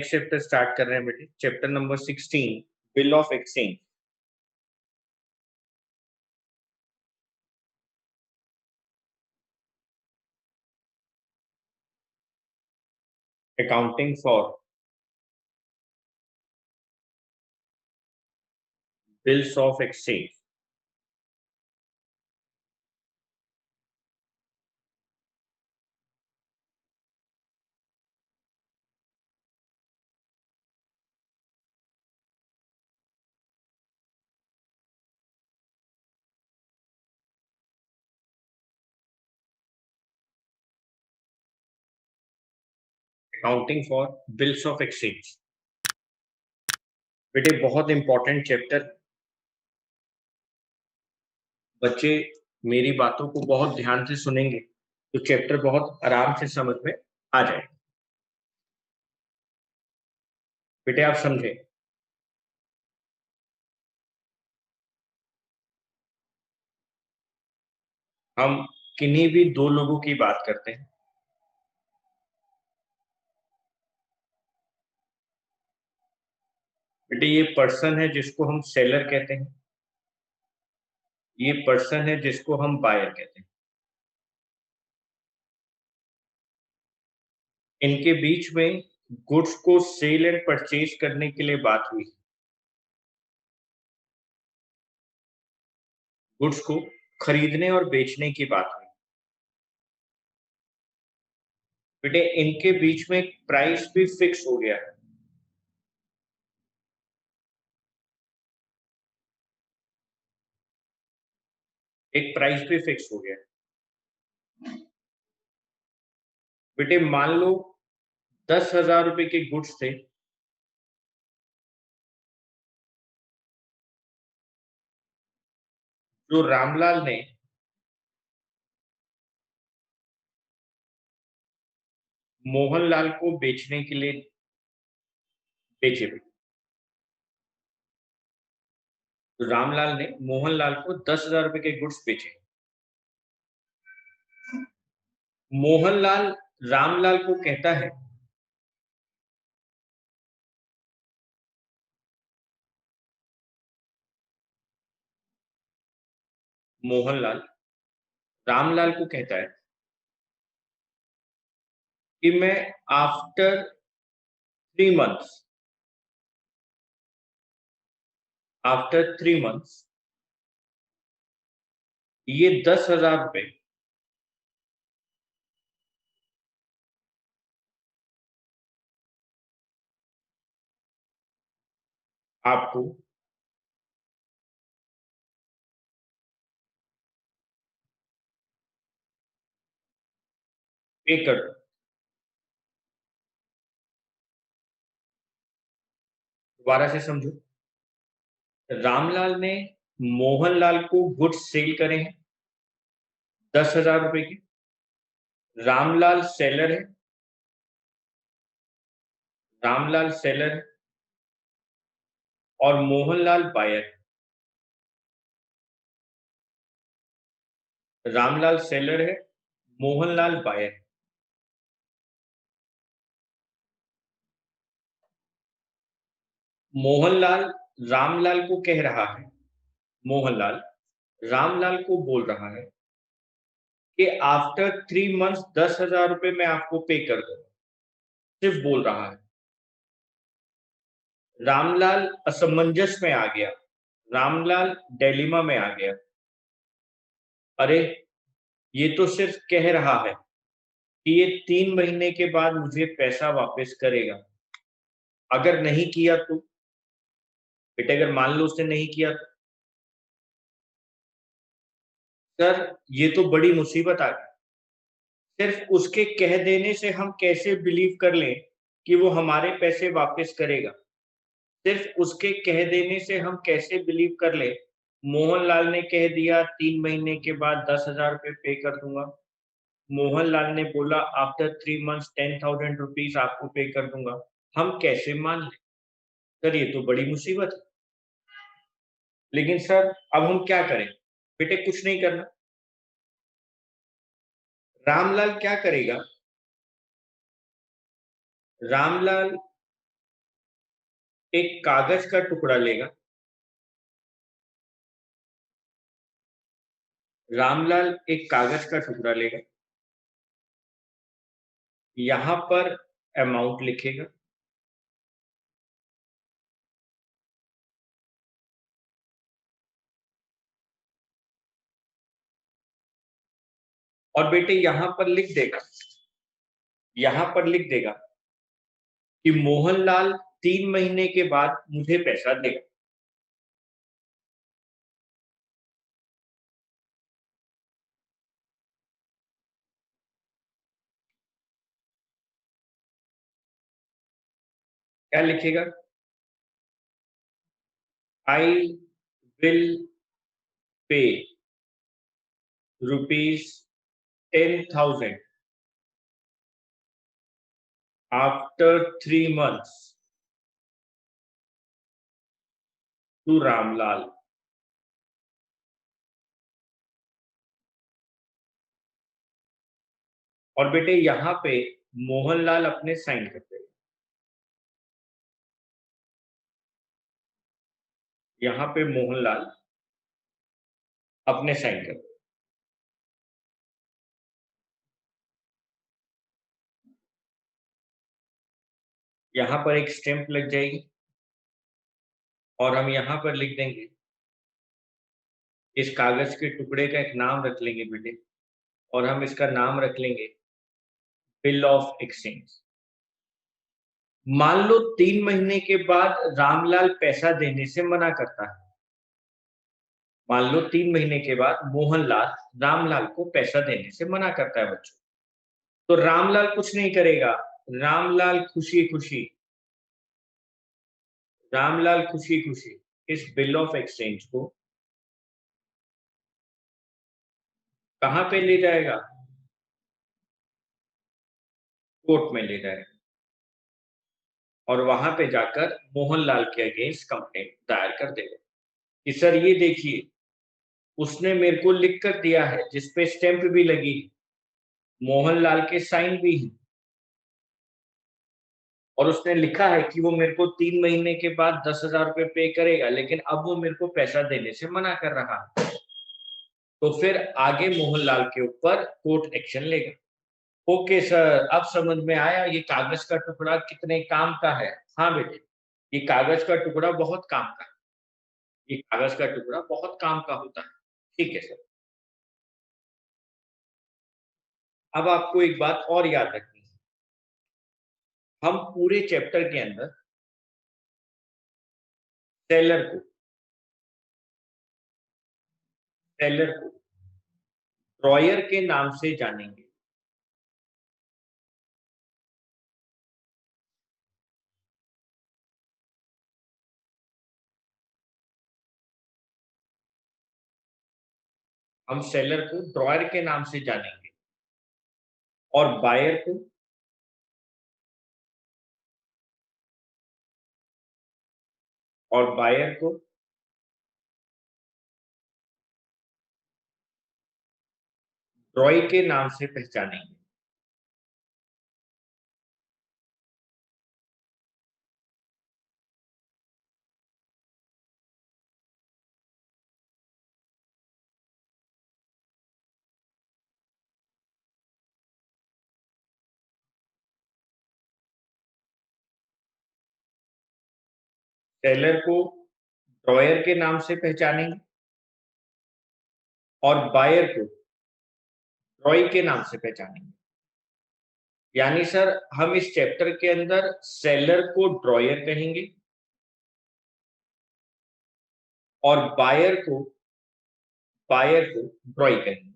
Next chapter start कर रहे हैं बेटे, chapter number 16, bill of exchange. Accounting for bills of exchange. Accounting for bills of exchange बेटे बहुत इंपॉर्टेंट चैप्टर। बच्चे मेरी बातों को बहुत ध्यान से सुनेंगे तो चैप्टर बहुत आराम से समझ में आ जाए। बेटे आप समझे, हम किन्हीं भी दो लोगों की बात करते हैं। बेटे ये पर्सन है जिसको हम सेलर कहते हैं, ये पर्सन है जिसको हम बायर कहते हैं। इनके बीच में गुड्स को सेल एंड परचेज करने के लिए बात हुई। गुड्स को खरीदने और बेचने की बात हुई। बेटे इनके बीच में प्राइस भी फिक्स हो गया है। एक प्राइस भी फिक्स हो गया है। बेटे मान लो 10,000 रुपए के गुड्स थे, जो रामलाल ने मोहनलाल को बेचने के लिए बेचे। तो रामलाल ने मोहनलाल को 10,000 रुपए के गुड्स बेचे। मोहनलाल रामलाल को कहता है मोहनलाल रामलाल को कहता है कि मैं आफ्टर 3 मंथ्स ये 10,000 रुपए आपको पे कर दो। दोबारा से समझो, रामलाल ने मोहनलाल को गुड्स सेल करे हैं 10,000 रुपए की। रामलाल सेलर है, रामलाल सेलर है और मोहनलाल बायर है। रामलाल सेलर है, मोहनलाल बायर है। मोहनलाल रामलाल को कह रहा है, मोहनलाल रामलाल को बोल रहा है कि आफ्टर 3 मंथ्स 10,000 रुपए मैं आपको पे कर दूंगा। सिर्फ बोल रहा है। रामलाल असमंजस में आ गया, रामलाल डिलेमा में आ गया। अरे ये तो सिर्फ कह रहा है कि ये 3 महीने के बाद मुझे पैसा वापस करेगा। अगर नहीं किया तो बेटे, अगर मान लो उसने नहीं किया तो सर ये तो बड़ी मुसीबत आ गई। सिर्फ उसके कह देने से हम कैसे बिलीव कर लें कि वो हमारे पैसे वापस करेगा? सिर्फ उसके कह देने से हम कैसे बिलीव कर लें? मोहनलाल ने कह दिया 3 महीने के बाद 10,000 रुपए पे कर दूंगा। मोहनलाल ने बोला आफ्टर 3 मंथ्स 10,000 रुपीज आपको पे कर दूंगा। हम कैसे मान लें? सर ये तो बड़ी मुसीबत है। लेकिन सर अब हम क्या करें? बेटे कुछ नहीं करना। रामलाल क्या करेगा? रामलाल एक कागज का टुकड़ा लेगा। रामलाल एक कागज का टुकड़ा लेगा। यहाँ पर अमाउंट लिखेगा। और बेटे यहाँ पर लिख देगा कि मोहनलाल 3 महीने के बाद मुझे पैसा देगा। क्या लिखेगा? I will pay ₹10,000 after 3 months to Ramlal. और बेटे यहाँ पे मोहनलाल अपने साइन कर देगा। यहाँ पे मोहनलाल अपने साइन कर देगा। यहाँ पर एक स्टैंप लग जाएगी और हम यहाँ पर लिख देंगे, इस कागज के टुकड़े का एक नाम रख लेंगे बेटे, और हम इसका नाम रख लेंगे बिल ऑफ एक्सचेंज। मान लो 3 महीने के बाद रामलाल पैसा देने से मना करता है। मान लो 3 महीने के बाद मोहनलाल रामलाल को पैसा देने से मना करता है बच्चों। तो रामलाल कुछ नहीं करेगा। रामलाल खुशी खुशी रामलाल खुशी खुशी इस बिल ऑफ एक्सचेंज को कहां पे ले जाएगा? कोर्ट में ले जाएगा। और वहां पे जाकर मोहनलाल के अगेंस्ट कंप्लेंट दायर कर देगा कि सर ये देखिए, उसने मेरे को लिख कर दिया है जिसपे स्टैंप भी लगी है, मोहनलाल के साइन भी है, और उसने लिखा है कि वो मेरे को 3 महीने के बाद 10,000 रुपए पे करेगा, लेकिन अब वो मेरे को पैसा देने से मना कर रहा है। तो फिर आगे मोहनलाल के ऊपर कोर्ट एक्शन लेगा। ओके सर, अब समझ में आया ये कागज का टुकड़ा कितने काम का है। हाँ बेटे, ये कागज का टुकड़ा बहुत काम का है। ये कागज का टुकड़ा बहुत काम का होता है। ठीक है सर। अब आपको एक बात और याद रखनी है। हम पूरे चैप्टर के अंदर सेलर को सेलर को ड्रॉयर के नाम से जानेंगे। हम सेलर को ड्रॉयर के नाम से जानेंगे और बायर को ड्रॉय के नाम से पहचानेंगे। सेलर को ड्रॉयर के नाम से पहचानेंगे और बायर को ड्रॉय के नाम से पहचानेंगे। यानी सर, हम इस चैप्टर के अंदर सेलर को ड्रॉयर कहेंगे और बायर को ड्रॉय कहेंगे।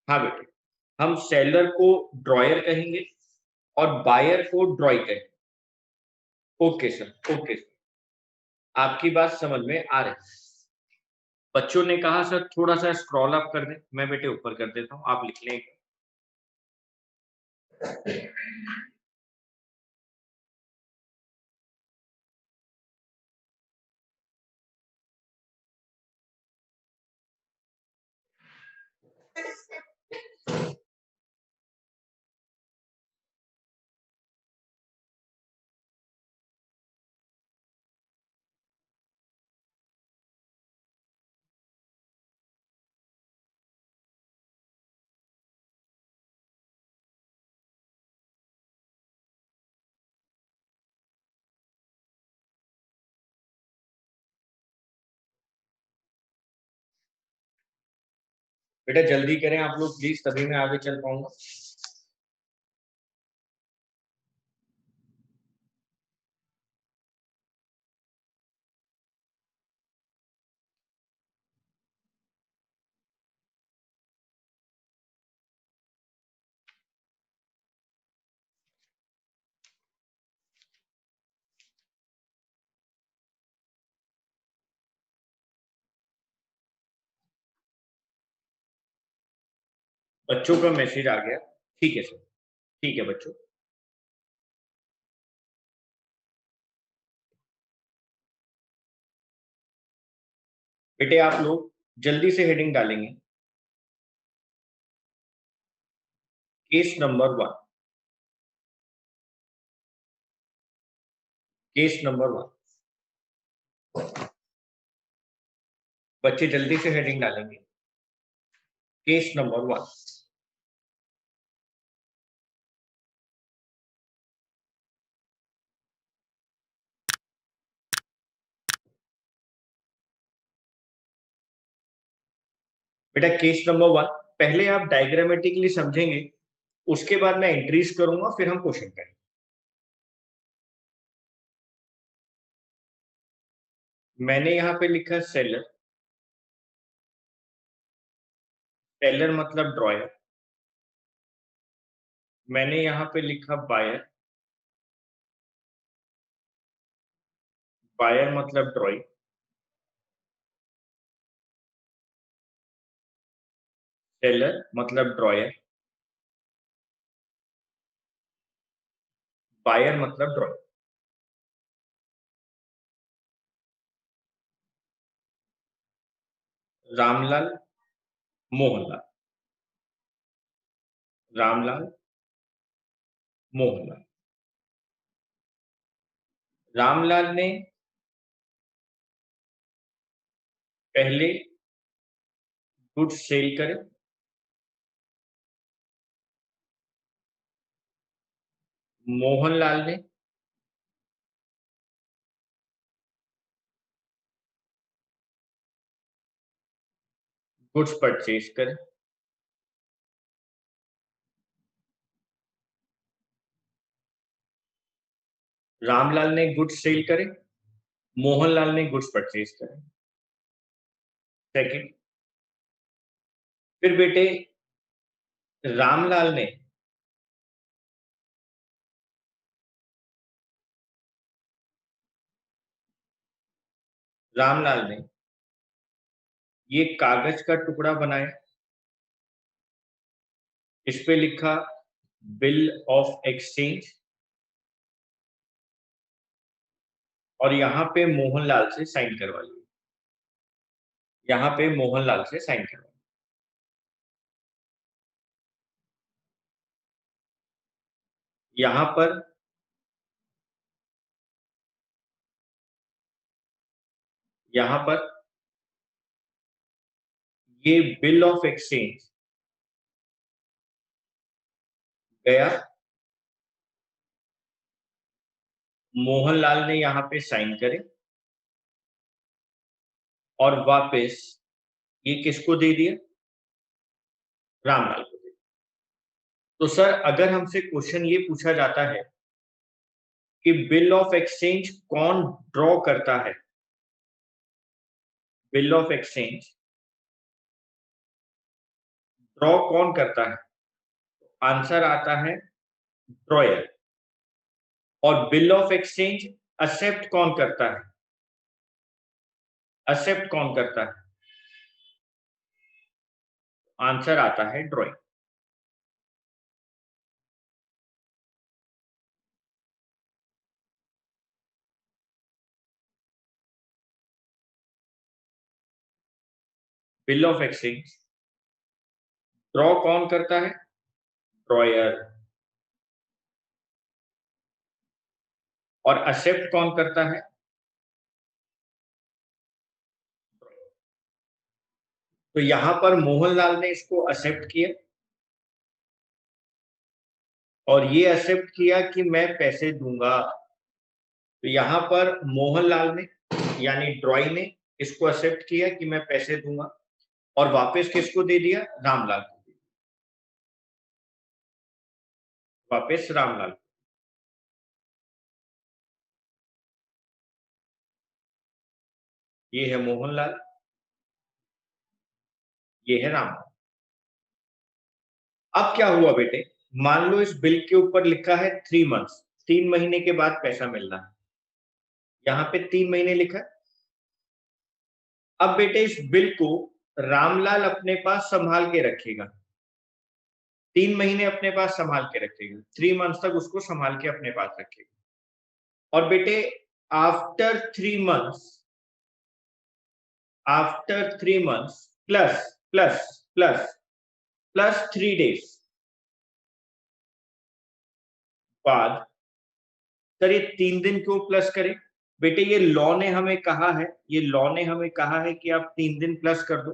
हाँ बेटे, हम सेलर को ड्रॉयर कहेंगे और बायर को ड्रॉय कहेंगे। ओके सर, ओके सर, आपकी बात समझ में आ रही है। बच्चों ने कहा सर थोड़ा सा स्क्रॉल अप कर दें, मैं बेटे ऊपर कर देता हूँ, आप लिख लें। बेटा जल्दी करें आप लोग प्लीज, तभी मैं आगे चल पाऊंगा। बच्चों का मैसेज आ गया। ठीक है सर, ठीक है बच्चों। बेटे आप लोग जल्दी से हेडिंग डालेंगे। Case number 1। Case number 1। बच्चे जल्दी से हेडिंग डालेंगे। Case number 1। बेटा केस नंबर 1 पहले आप डायग्रामेटिकली समझेंगे, उसके बाद मैं एंट्रीज करूंगा, फिर हम क्वेश्चन करेंगे। मैंने यहाँ पे लिखा सेलर। सेलर मतलब ड्रॉयर। मैंने यहाँ पे लिखा बायर। बायर मतलब ड्रॉइंग। सेलर मतलब ड्रॉयर। बायर मतलब ड्रॉइंग। रामलाल, मोहनलाल। रामलाल, मोहनलाल। रामलाल ने पहले गुड्स सेल करे। मोहनलाल ने गुड्स परचेज करे। रामलाल ने गुड्स सेल करे, मोहनलाल ने गुड्स परचेज करे। सेकंड, फिर बेटे रामलाल ने रामलाल ने ये कागज का टुकड़ा बनाया। इस पे लिखा बिल ऑफ एक्सचेंज, और यहाँ पे मोहनलाल से साइन करवा लिया। यहाँ पे मोहनलाल से साइन करवा। यहाँ पर यहाँ पर ये बिल ऑफ एक्सचेंज गया, मोहनलाल ने यहाँ पे साइन करे, और वापस ये किसको दे दिया? रामलाल को दे दिया। तो सर अगर हमसे क्वेश्चन ये पूछा जाता है कि बिल ऑफ एक्सचेंज कौन ड्रॉ करता है, बिल ऑफ एक्सचेंज ड्रॉ कौन करता है, आंसर आता है ड्रॉयर। और बिल ऑफ एक्सचेंज एक्सेप्ट कौन करता है, एक्सेप्ट कौन करता है, आंसर आता है drawing. Bill of exchange draw कौन करता है, ड्रॉयर। और एक्सेप्ट कौन करता है? तो यहां पर मोहनलाल ने इसको एक्सेप्ट किया, और ये एक्सेप्ट किया कि मैं पैसे दूंगा। तो यहां पर मोहनलाल ने यानी ड्रॉई ने इसको एक्सेप्ट किया कि मैं पैसे दूंगा, और वापस किसको दे दिया? रामलाल को। वापस रामलाल। ये है मोहनलाल, ये है रामलाल। अब क्या हुआ बेटे, मान लो इस बिल के ऊपर लिखा है 3 मंथ्स, 3 महीने के बाद पैसा मिलना है। यहाँ पे 3 महीने लिखा है। अब बेटे इस बिल को रामलाल अपने पास संभाल के रखेगा, 3 महीने अपने पास संभाल के रखेगा, 3 मंथ्स तक उसको संभाल के अपने पास रखेगा। और बेटे after 3 months, after 3 months plus plus plus plus 3 days बाद, सर ये 3 दिन क्यों प्लस करें? बेटे ये लॉ ने हमें कहा है, ये लॉ ने हमें कहा है कि आप 3 दिन प्लस कर दो,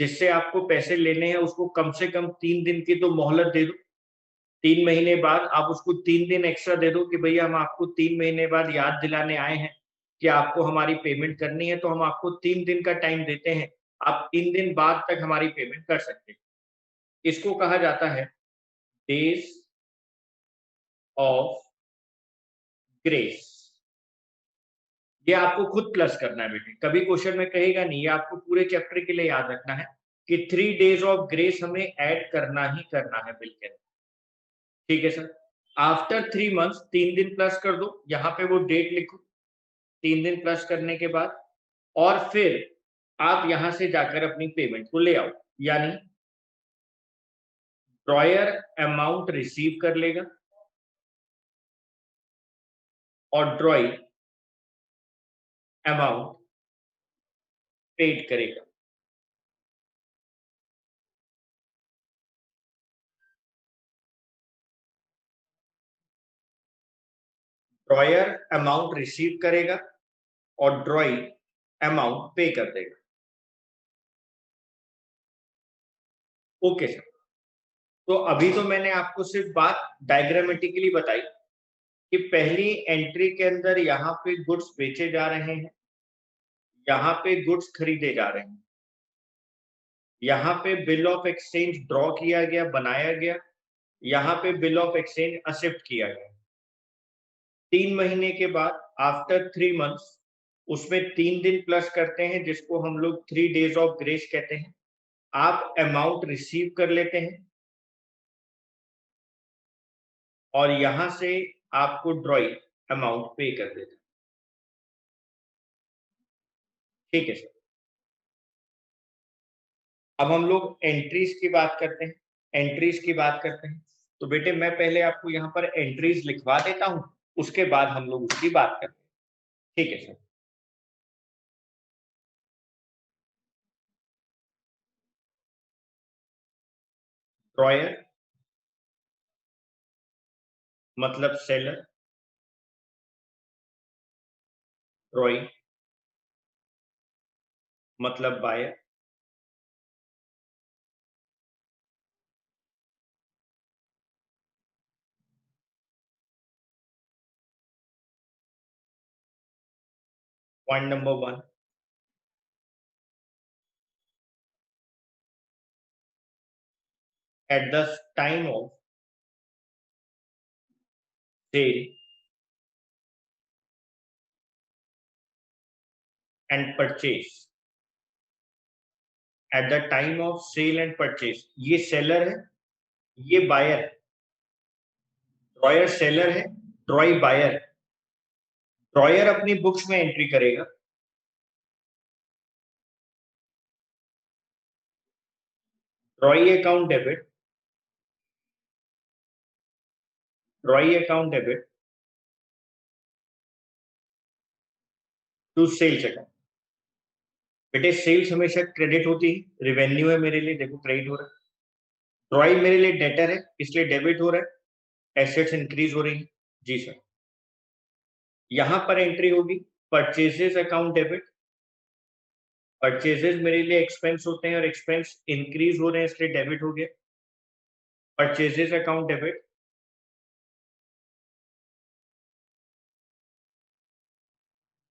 जिससे आपको पैसे लेने हैं उसको कम से कम 3 दिन की तो मोहलत दे दो। 3 महीने बाद आप उसको 3 दिन एक्स्ट्रा दे दो कि भैया हम आपको 3 महीने बाद याद दिलाने आए हैं कि आपको हमारी पेमेंट करनी है, तो हम आपको 3 दिन का टाइम देते हैं, आप 3 दिन बाद तक हमारी पेमेंट कर सकते हैं। इसको कहा जाता है डेज ऑफ ग्रेस। ये आपको खुद प्लस करना है बेटे, कभी क्वेश्चन में कहेगा नहीं, ये आपको पूरे चैप्टर के लिए याद रखना है कि 3 डेज ऑफ ग्रेस हमें ऐड करना ही करना है बिल के अंदर। ठीक है सर। आफ्टर 3 मंथ्स 3 दिन प्लस कर दो, यहाँ पे वो डेट लिखो, 3 दिन प्लस करने के बाद, और फिर आप यहां से जाकर अपनी पेमेंट को ले आओ, यानी ड्रॉयर अमाउंट रिसीव कर लेगा और ड्रॉई अमाउंट पेड करेगा। ड्रॉयर अमाउंट रिसीव करेगा और ड्रॉई अमाउंट पे कर देगा। Okay sir. तो अभी तो मैंने आपको सिर्फ बात डायग्रामेटिकली बताई कि पहली एंट्री के अंदर यहाँ पे गुड्स बेचे जा रहे हैं, यहाँ पे गुड्स खरीदे जा रहे हैं, यहाँ पे बिल ऑफ एक्सचेंज ड्रॉ किया गया, बनाया गया, यहाँ पे बिल ऑफ एक्सचेंज एक्सेप्ट किया गया। 3 महीने के बाद आफ्टर 3 मंथ्स उसमें 3 दिन प्लस करते हैं, जिसको हम लोग 3 डेज ऑफ ग्रेस कहते हैं। आप अमाउंट रिसीव कर लेते हैं और यहां से आपको ड्रॉई अमाउंट पे कर देते हैं। ठीक है सर। अब हम लोग एंट्रीज की बात करते हैं, एंट्रीज की बात करते हैं। तो बेटे मैं पहले आपको यहाँ पर एंट्रीज लिखवा देता हूँ, उसके बाद हम लोग उसकी बात करते हैं। ठीक है सर। ड्रॉयर मतलब सेलर, ड्रॉई मतलब buyer, point number 1। At the time of sale and purchase, at the time of sale and purchase, ये सेलर है, ये बायर है। ड्रॉयर सेलर है, ड्रॉई बायर है। ड्रॉयर अपनी बुक्स में एंट्री करेगा, drawee account debit, drawee account debit to sales account. बेटे सेल्स हमेशा क्रेडिट होती है, रिवेन्यू है मेरे लिए, देखो क्रेडिट हो रहा है। ड्रॉई मेरे लिए डेटर है, इसलिए डेबिट हो रहा है, एसेट्स इंक्रीज हो रही है। जी सर। यहां पर एंट्री होगी परचेजेस अकाउंट डेबिट, परचेजेस मेरे लिए एक्सपेंस होते हैं और एक्सपेंस इंक्रीज हो रहे हैं इसलिए डेबिट हो गया, purchases account debit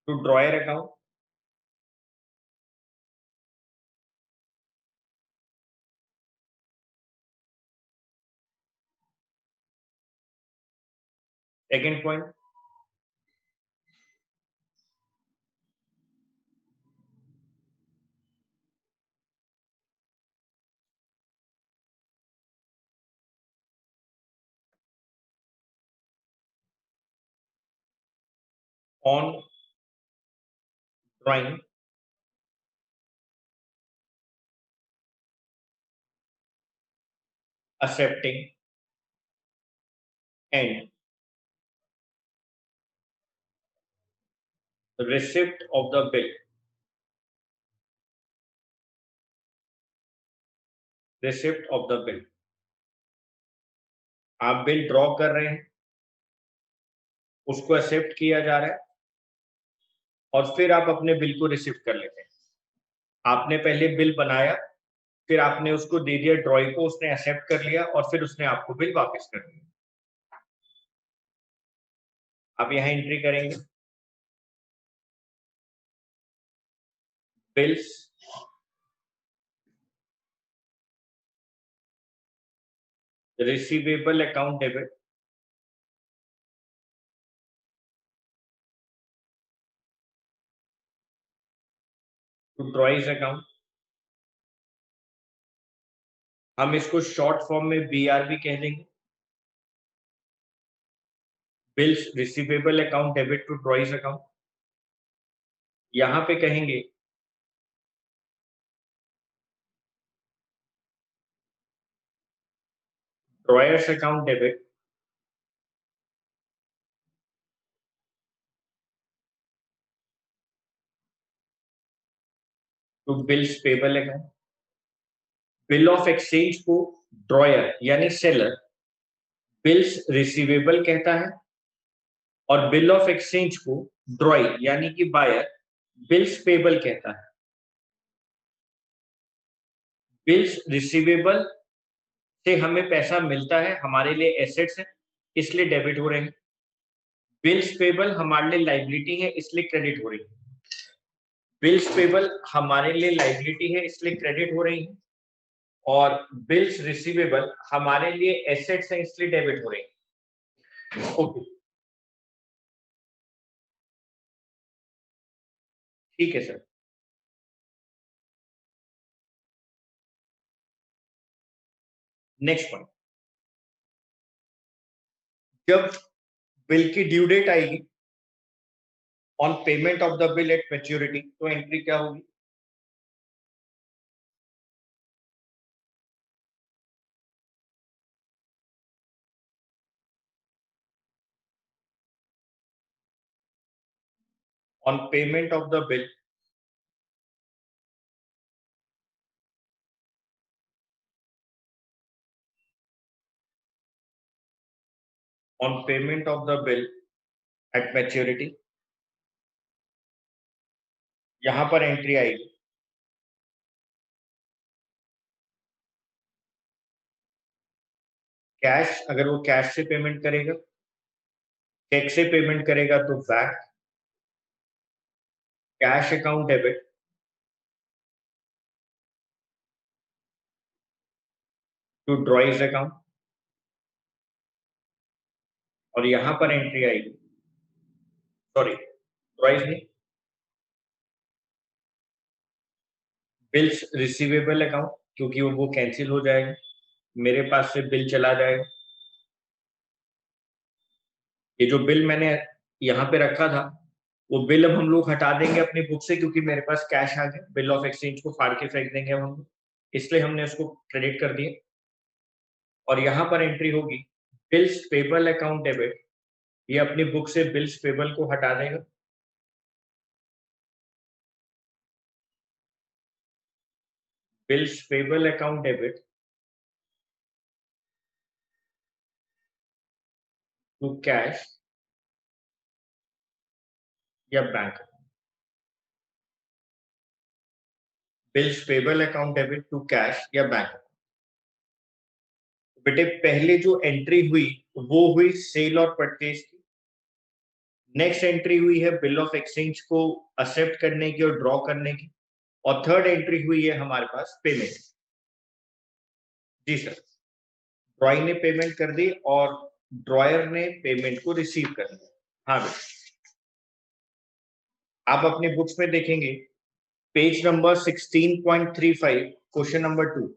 to drawer account. Second point, on drawing accepting and receipt of the bill, receipt of the bill। आप बिल ड्रॉ कर रहे हैं, उसको एक्सेप्ट किया जा रहा है और फिर आप अपने बिल को रिसीव कर लेते हैं। आपने पहले बिल बनाया, फिर आपने उसको दे दिया ड्रॉई को, उसने एक्सेप्ट कर लिया और फिर उसने आपको बिल वापस कर दिया। आप यहाँ एंट्री करेंगे, bills receivable account debit to drawee's account. हम इसको शॉर्ट फॉर्म में BRB कह देंगे, bills receivable account debit to drawee's account. यहाँ पे कहेंगे drawer's account debit to bills payable account. Bill of exchange को ड्रॉयर यानी सेलर बिल्स रिसीवेबल कहता है और बिल ऑफ एक्सचेंज को ड्रॉई यानी कि बायर बिल्स पेबल कहता है। बिल्स रिसीवेबल से हमें पैसा मिलता है, हमारे लिए एसेट्स है इसलिए डेबिट हो रहे हैं। बिल्स पेबल हमारे लिए लाइबिलिटी है इसलिए क्रेडिट हो रही है। बिल्स पेबल हमारे लिए लाइबिलिटी है इसलिए क्रेडिट हो रही है और बिल्स रिसीवेबल हमारे लिए एसेट्स है इसलिए डेबिट हो रही है। ओके, ठीक है सर। नेक्स्ट पॉइंट, जब बिल की ड्यू डेट आएगी on payment of the bill at maturity, तो एंट्री क्या होगी? On payment of the bill on payment of the bill at maturity, यहां पर एंट्री आएगी कैश। अगर वो कैश से पेमेंट करेगा, चेक से पेमेंट करेगा तो wait, cash account debit to drawee's account और यहां पर एंट्री आएगी, सॉरी ड्रॉइज नहीं, बिल्स रिसीवेबल अकाउंट, क्योंकि वो कैंसिल हो जाएगा, मेरे पास से बिल चला जाएगा। ये जो बिल मैंने यहाँ पे रखा था वो बिल अब हम लोग हटा देंगे अपनी बुक से, क्योंकि मेरे पास कैश आ गया। बिल ऑफ एक्सचेंज को फाड़ के फेंक देंगे हम लोग, इसलिए हमने उसको क्रेडिट कर दिया और यहाँ पर एंट्री होगी बिल्स पेबल अकाउंट डेबिट। ये अपनी बुक से बिल्स पेबल को हटा देगा, bills payable account debit to cash या bank, bills payable account debit to cash या बैंक। बेटे पहले जो एंट्री हुई वो हुई सेल और परचेज की, नेक्स्ट एंट्री हुई है बिल ऑफ एक्सचेंज को एक्सेप्ट करने की और ड्रॉ करने की, और थर्ड एंट्री हुई है हमारे पास पेमेंट। जी सर, ड्रॉई ने पेमेंट कर दी और ड्रॉयर ने पेमेंट को रिसीव कर लिया। हाँ बेटा, आप अपने बुक्स में देखेंगे page number 16.35, question number 2।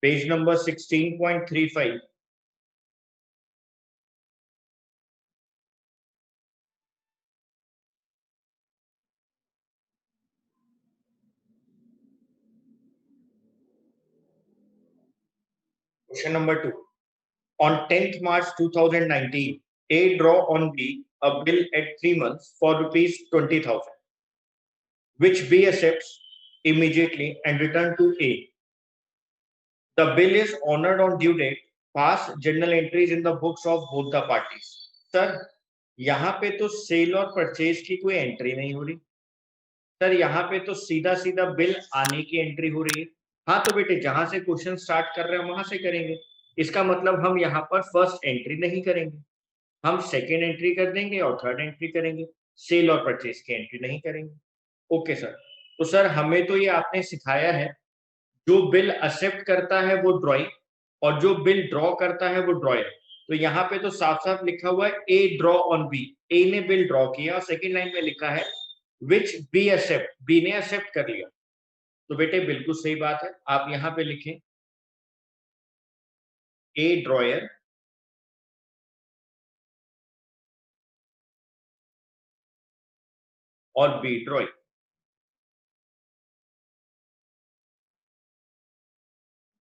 Page number 16.35। Question number 2। On 10th March 2019, A draw on B a bill at 3 months for rupees 20,000, which B accepts immediately and return to A. The bill is honored on due date. Pass journal entries in the books of both the parties. Sir, यहाँ पे तो cell और purchase की कोई entry नहीं हो रही। Sir, यहाँ पे तो सीधा सीधा बिल आने की एंट्री हो रही है। हाँ तो बेटे, जहां से क्वेश्चन स्टार्ट कर रहे हैं वहां से करेंगे। इसका मतलब हम यहाँ पर फर्स्ट एंट्री नहीं करेंगे, हम सेकेंड एंट्री कर देंगे और थर्ड एंट्री करेंगे। सेल और परचेज की एंट्री नहीं करेंगे। Okay sir. तो सर, हमें तो ये आपने सिखाया है, जो बिल एक्सेप्ट करता है वो ड्रॉइंग, और जो बिल ड्रॉ करता है वो ड्रॉयर। तो यहाँ पे तो साफ साफ लिखा हुआ है ए ड्रॉ ऑन बी, ए ने बिल ड्रॉ किया, और सेकेंड लाइन में लिखा है विच बी एक्सेप्ट, बी ने एक्सेप्ट कर लिया। तो बेटे बिल्कुल सही बात है, आप यहाँ पे लिखें ए ड्रॉयर और बी ड्रॉइंग।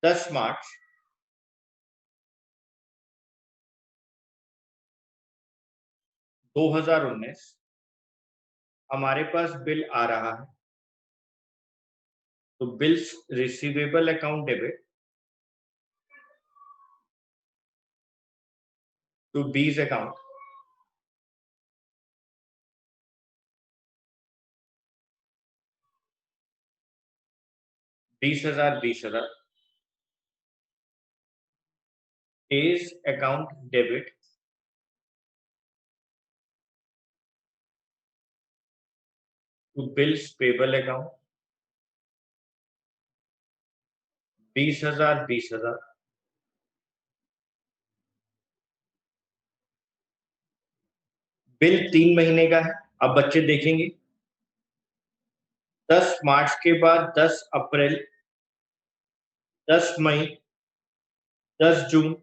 10 मार्च 2019 हमारे पास बिल आ रहा है, तो bills receivable account debit to बीज account, 20,000 20,000 A's account debit to bills payable account, 20,000 20,000 bill 3 महीने का है। अब बच्चे देखेंगे 10 मार्च के बाद 10 अप्रैल, 10 मई, 10 जून,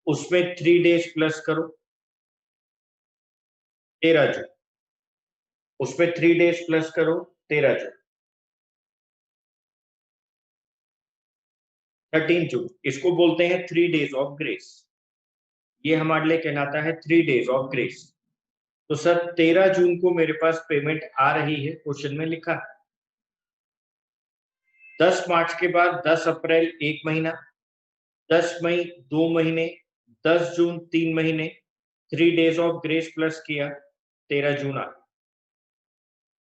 उसमें 3 डेज प्लस करो, 13 जून, उसमें 3 डेज प्लस करो, 13 जून, 13 जून। इसको बोलते हैं 3 डेज ऑफ ग्रेस। ये हमारे लिए कहलाता है 3 डेज ऑफ ग्रेस। तो सर 13 जून को मेरे पास पेमेंट आ रही है, क्वेश्चन में लिखा है। 10 मार्च के बाद 10 अप्रैल 1 महीना, 10 मई 2 महीने, 10 जून 3 महीने, 3 डेज ऑफ ग्रेस प्लस किया, 13 जून आ।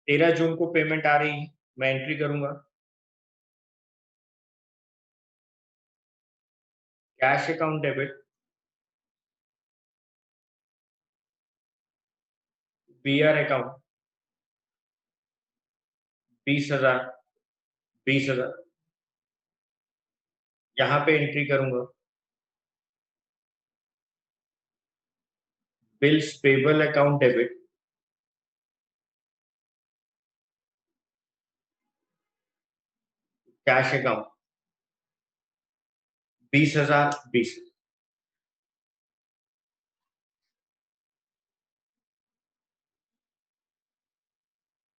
13 जून को पेमेंट आ रही है, मैं एंट्री करूंगा cash account debit BR account 20,000 20,000, यहाँ पे एंट्री करूंगा bills payable account debit cash account 20,000 20।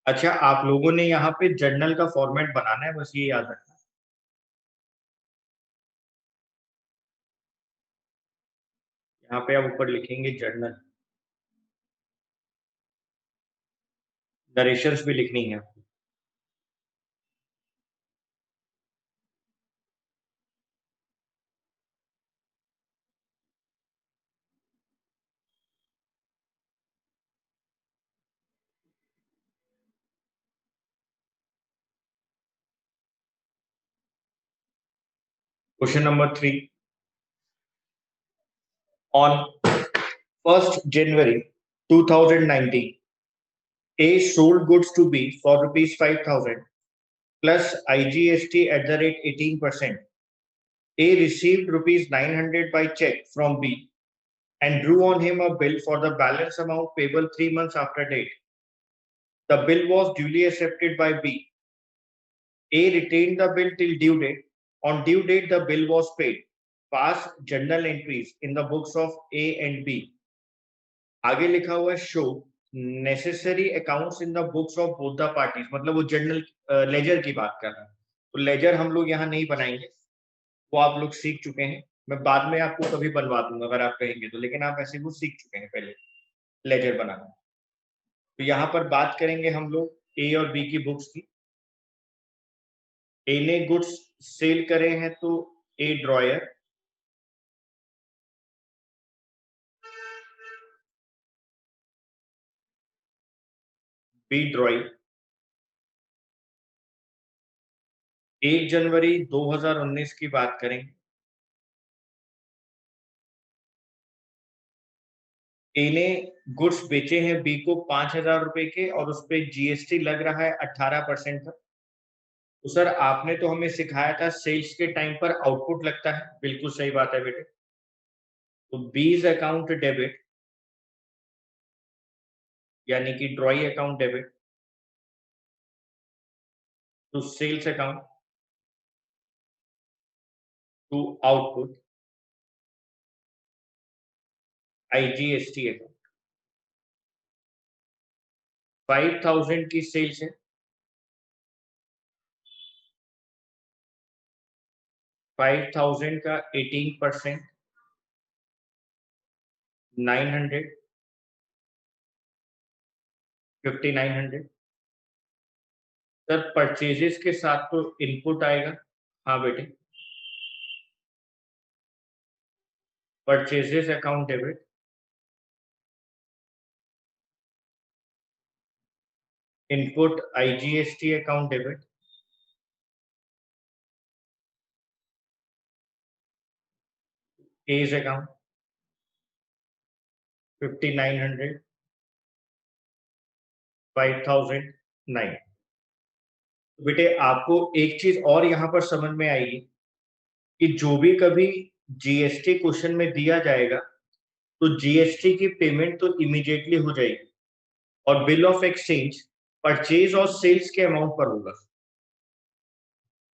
अच्छा, आप लोगों ने यहाँ पे जर्नल का फॉर्मेट बनाना है, बस ये याद रखना। यहाँ पे आप ऊपर लिखेंगे जर्नल, नरेशंस भी लिखनी है। Question number 3। On 1st January 2019, A sold goods to B for rupees 5,000 plus IGST at the rate 18%. A received rupees 900 by check from B and drew on him a bill for the balance amount payable 3 months after date. The bill was duly accepted by B. A retained the bill till due date. On due date, the bill was paid. Pass journal entries in the books of A and B. आगे लिखा हुआ है show necessary accounts in the books of both the parties, मतलब वो journal ledger की बात कर रहा है। तो लेजर हम लोग यहाँ नहीं बनाएंगे, वो आप लोग सीख चुके हैं। मैं बाद में आपको कभी बनवा दूंगा अगर आप कहेंगे तो, लेकिन आप ऐसे वो सीख चुके हैं पहले लेजर बनाना। तो यहाँ पर बात करेंगे हम लोग ए और बी की बुक्स की। ए ने गुड्स सेल करे हैं तो ए ड्रॉयर, बी ड्रॉइंग। 1 जनवरी 2019 की बात करेंगे। ए ने गुड्स बेचे हैं बी को 5,000 रुपए के और उस पे जीएसटी लग रहा है 18% का। तो सर आपने तो हमें सिखाया था सेल्स के टाइम पर आउटपुट लगता है, बिल्कुल सही बात है बेटे। तो बीज अकाउंट डेबिट यानी कि drawee account debit to sales account to output IGST account. 5,000 की सेल्स है, 5,000 का 18%, 900, 5,900। सर परचेजेस के साथ तो इनपुट आएगा। हाँ बेटे, purchases account debit, input IGST account debit, A's account 5,900, 5,009। बेटे आपको एक चीज और यहाँ पर समझ में आएगी कि जो भी कभी जीएसटी क्वेश्चन में दिया जाएगा तो जीएसटी की पेमेंट तो इमीडिएटली हो जाएगी और बिल ऑफ एक्सचेंज परचेज और सेल्स के अमाउंट पर होगा।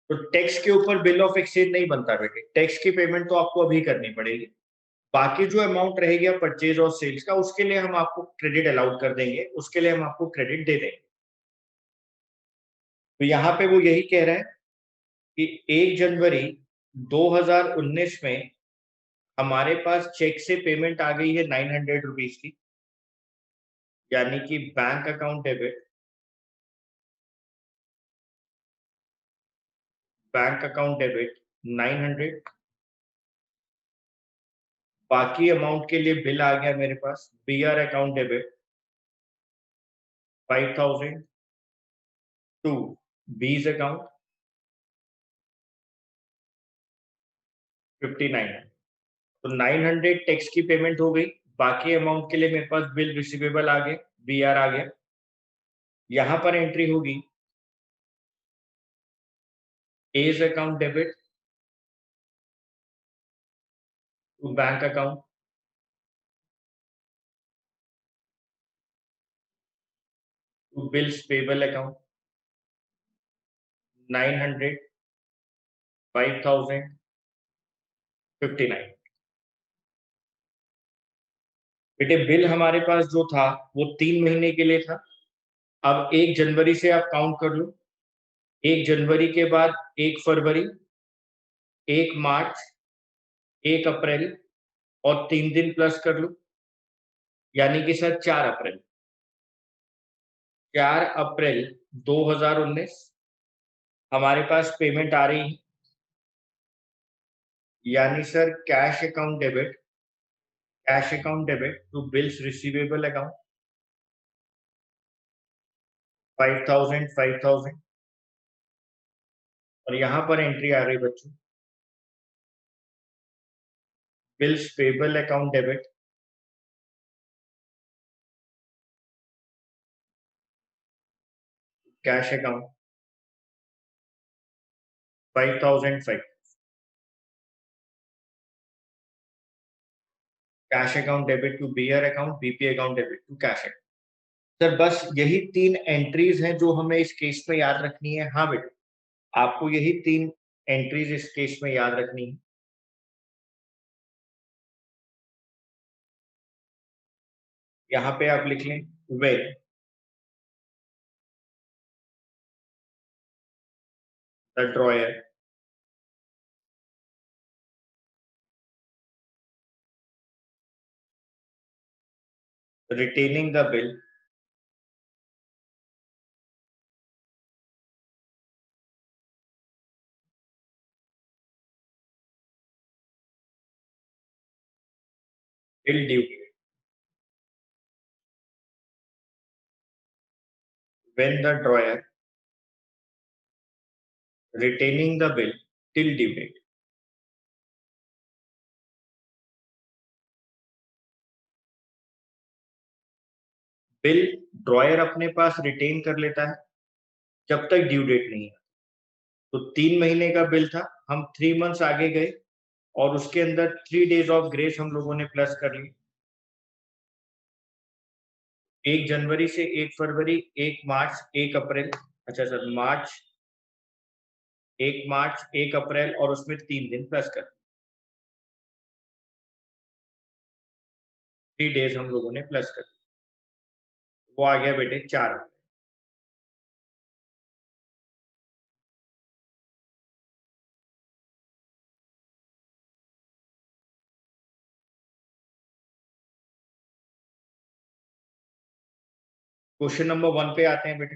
तो टैक्स के ऊपर बिल ऑफ एक्सचेंज नहीं बनता बेटे, टैक्स की पेमेंट तो आपको अभी करनी पड़ेगी। बाकी जो अमाउंट रहेगी परचेज और सेल्स का, उसके लिए हम आपको क्रेडिट अलाउड कर देंगे, उसके लिए हम आपको क्रेडिट दे देंगे। तो यहाँ पे वो यही कह रहा है कि 1 जनवरी 2019 में हमारे पास चेक से पेमेंट आ गई है 900 रुपीज की, यानी कि bank account debit, bank account debit 900। बाकी अमाउंट के लिए बिल आ गया मेरे पास, बीआर अकाउंट डेबिट 5,000 टू बीज अकाउंट 59। तो 900 टैक्स की पेमेंट हो गई, बाकी अमाउंट के लिए मेरे पास बिल रिसीवेबल आ गए, बीआर आ गया। यहां पर एंट्री होगी A's account debit to bank account to bills payable account 900, 5,000, 59। बेटे बिल हमारे पास जो था वो 3 महीने के लिए था। अब 1 जनवरी से आप काउंट कर लो, 1 जनवरी के बाद 1 फरवरी, 1 मार्च, 1 अप्रैल और 3 दिन प्लस कर लो, यानी कि सर 4 अप्रैल। 4 अप्रैल 2019 हमारे पास पेमेंट आ रही है, यानी sir cash account debit to bills receivable account 5,000, 5,000। और यहां पर एंट्री आ रही बच्चों bills payable account debit, cash account 5,005 cash account debit to BR account, BP account debit to cash account. Sir बस यही 3 एंट्रीज हैं जो हमें इस केस में याद रखनी है। हाँ बेटा, आपको यही 3 एंट्रीज इस केस में याद रखनी है। यहाँ पे आप लिख लें when the dryer retaining the bill till due date, when the drawer retaining the bill till due date। Bill dryer अपने पास रिटेन कर लेता है जब तक ड्यू डेट नहीं है। तो 3 महीने का बिल था, हम 3 मंथ्स आगे गए और उसके अंदर 3 डेज ऑफ ग्रेस हम लोगों ने प्लस कर ली। 1 जनवरी से 1 फरवरी, 1 मार्च, 1 अप्रैल, अच्छा सर मार्च, 1 मार्च, 1 अप्रैल और उसमें 3 दिन प्लस कर 3 डेज हम लोगों ने प्लस कर, वो आ गया बेटे 4। क्वेश्चन नंबर 1 पे आते हैं बेटे।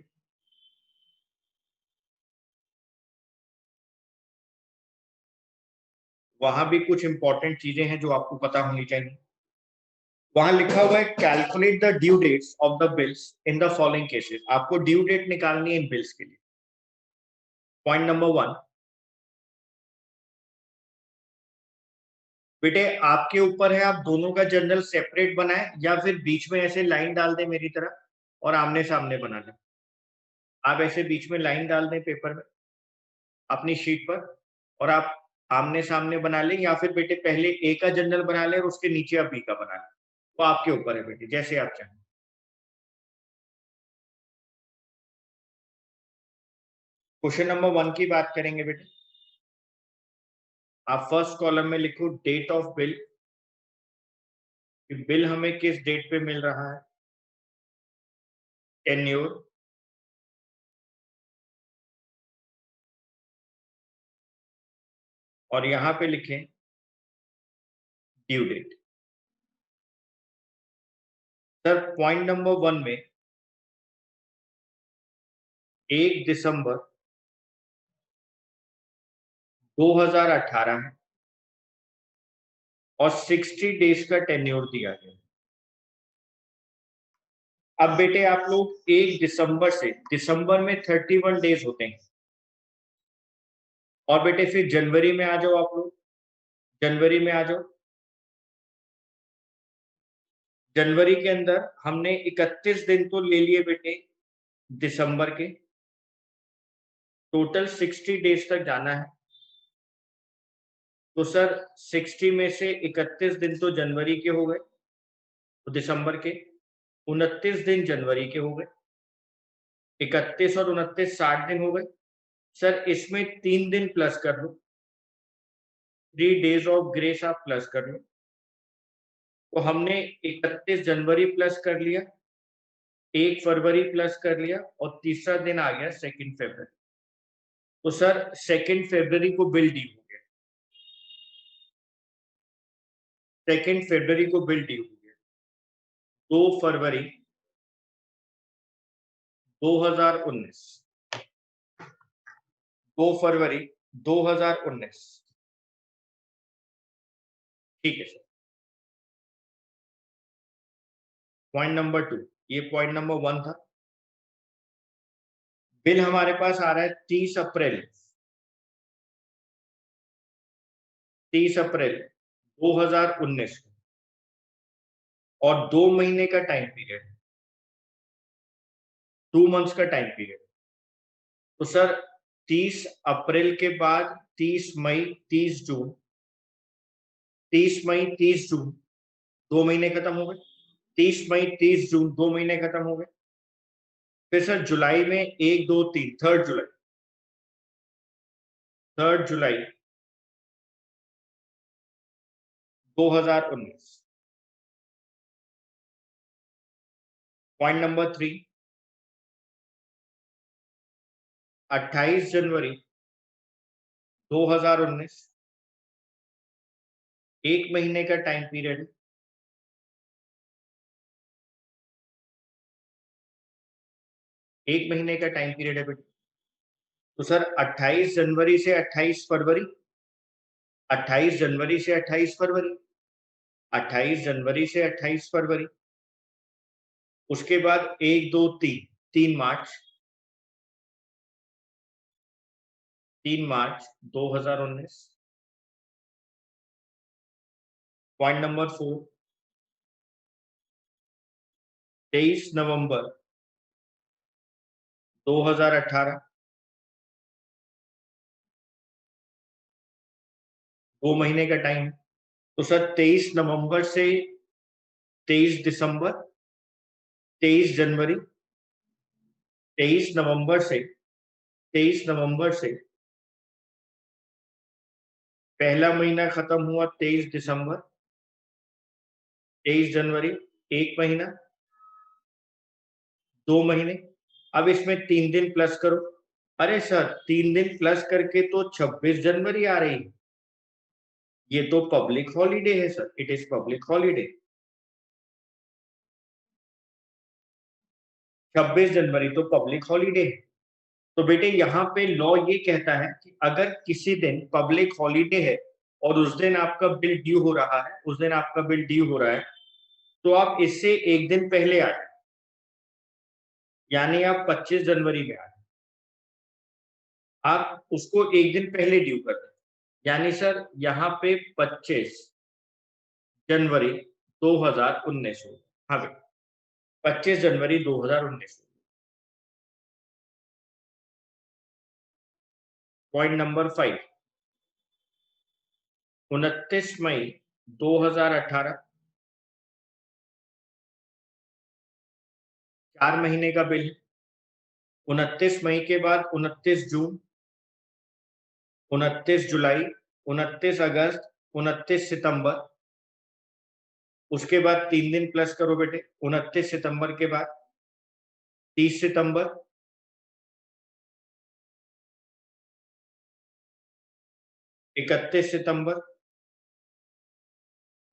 वहां भी कुछ इंपॉर्टेंट चीजें हैं जो आपको पता होनी चाहिए। वहां लिखा हुआ है calculate the due dates of the bills in the following cases. आपको ड्यू डेट निकालनी है इन बिल्स के लिए। पॉइंट नंबर 1, बेटे आपके ऊपर है, आप दोनों का जर्नल सेपरेट बनाएं या फिर बीच में ऐसे लाइन डाल दें मेरी तरह और आमने सामने बना लें। आप ऐसे बीच में लाइन डाल दें पेपर में अपनी शीट पर और आप आमने सामने बना लें, या फिर बेटे पहले ए का जर्नल बना लें और उसके नीचे आप बी का बना लें। वो आपके ऊपर है बेटे, जैसे आप चाहें। क्वेश्चन नंबर 1 की बात करेंगे बेटे। आप फर्स्ट कॉलम में लिखो डेट ऑफ बिल, बिल हमें किस डेट पे मिल रहा है, टेन्योर, और यहां पे लिखें due date. Sir point number 1 में 1 दिसंबर 2018 है और 60 डेज का टेन्योर दिया गया। अब बेटे आप लोग 1 दिसंबर से, दिसंबर में 31 डेज होते हैं, और बेटे फिर जनवरी में आ जाओ आप लोग, जनवरी में आ जाओ। जनवरी के अंदर हमने 31 दिन तो ले लिए बेटे दिसंबर के, टोटल 60 डेज तक जाना है। तो सर 60 में से 31 दिन तो जनवरी के हो गए, तो दिसंबर के 29 दिन जनवरी के हो गए, 31 और 29 60 दिन हो गए। सर इसमें 3 दिन प्लस कर लो, 3 डेज ऑफ ग्रेस आप प्लस कर लो। तो हमने 31 जनवरी प्लस कर लिया, 1 फरवरी प्लस कर लिया और तीसरा दिन आ गया 2 फरवरी। तो सर 2 फरवरी को बिल ड्यू हो गया, 2 फरवरी को बिल ड्यू हो गया। 2 फरवरी 2019, 2 फरवरी 2019। ठीक है सर। पॉइंट नंबर 2, ये पॉइंट नंबर 1 था। बिल हमारे पास आ रहा है 30 अप्रैल, 30 अप्रैल 2019 और 2 महीने का टाइम पीरियड, 2 मंथ्स का टाइम पीरियड। तो सर 30 अप्रैल के बाद 30 मई, 30 जून, 30 मई, 30 जून, 2 महीने खत्म हो गए। 30 मई, 30 जून, 2 महीने खत्म हो गए। फिर सर जुलाई में 1, 2, 3, 3 जुलाई, 3 जुलाई 2019। पॉइंट नंबर 3, 28 जनवरी 2019, 1 महीने का टाइम पीरियड है। 1 महीने का टाइम पीरियड है बेटा। तो सर 28 जनवरी से 28 फरवरी, 28 जनवरी से 28 फरवरी, 28 जनवरी से 28 फरवरी, उसके बाद 1, 2, 3, 3 मार्च, 3 मार्च 2019। पॉइंट नंबर 4, 23 नवंबर 2018, 2 महीने का टाइम। तो सर 23 नवंबर से 23 दिसंबर, 23 जनवरी, 23 नवंबर से 23 नवंबर से पहला महीना खत्म हुआ 23 दिसंबर, 23 जनवरी, 1 महीना, 2 महीने। अब इसमें 3 दिन प्लस करो। अरे सर 3 दिन प्लस करके तो 26 जनवरी आ रही है। ये तो पब्लिक हॉलीडे है sir, it is public holiday. 26 जनवरी तो पब्लिक हॉलीडे है। तो बेटे यहाँ पे लॉ ये कहता है कि अगर किसी दिन पब्लिक हॉलीडे है और उस दिन आपका बिल ड्यू हो रहा है, उस दिन आपका बिल ड्यू हो रहा है, तो आप इससे एक दिन पहले आ जाए, यानी आप 25 जनवरी में आ जाए। आप उसको एक दिन पहले ड्यू कर दें, यानी सर यहाँ पे 25 जनवरी 2019 हो। हाँ बेटा, 25 जनवरी 2019। पॉइंट नंबर 5, 29 मई 2018, 4 महीने का बिल है। 29 मई के बाद 29 जून, 29 जुलाई, 29 अगस्त, 29 सितंबर, उसके बाद 3 दिन प्लस करो बेटे। 29 सितंबर के बाद 30 सितंबर, 31 सितंबर,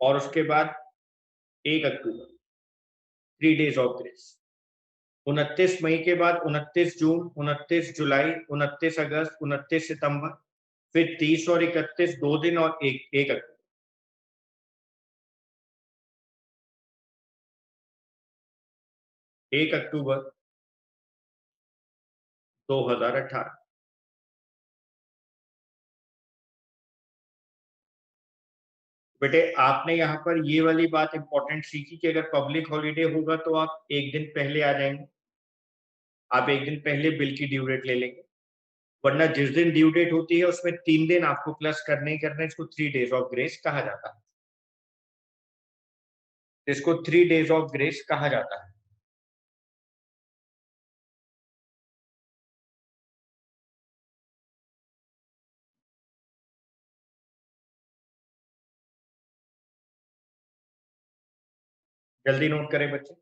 और उसके बाद 1 अक्टूबर, 3 डेज ऑफ ग्रेस। 29 मई के बाद 29 जून, 29 जुलाई, 29 अगस्त, 29 सितंबर, फिर 30 और 31, 2 दिन, और 1 अक्टूबर। 1 अक्टूबर 2018। बेटे आपने यहाँ पर ये वाली बात इंपॉर्टेंट सीखी कि अगर पब्लिक हॉलीडे होगा तो आप एक दिन पहले आ जाएंगे, आप एक दिन पहले बिल की ड्यू डेट ले लेंगे। वरना जिस दिन ड्यू डेट होती है उसमें 3 दिन आपको प्लस करने ही करने, इसको 3 डेज ऑफ ग्रेस कहा जाता है। इसको 3 डेज ऑफ ग्रेस कहा जाता है। जल्दी नोट करें बच्चे।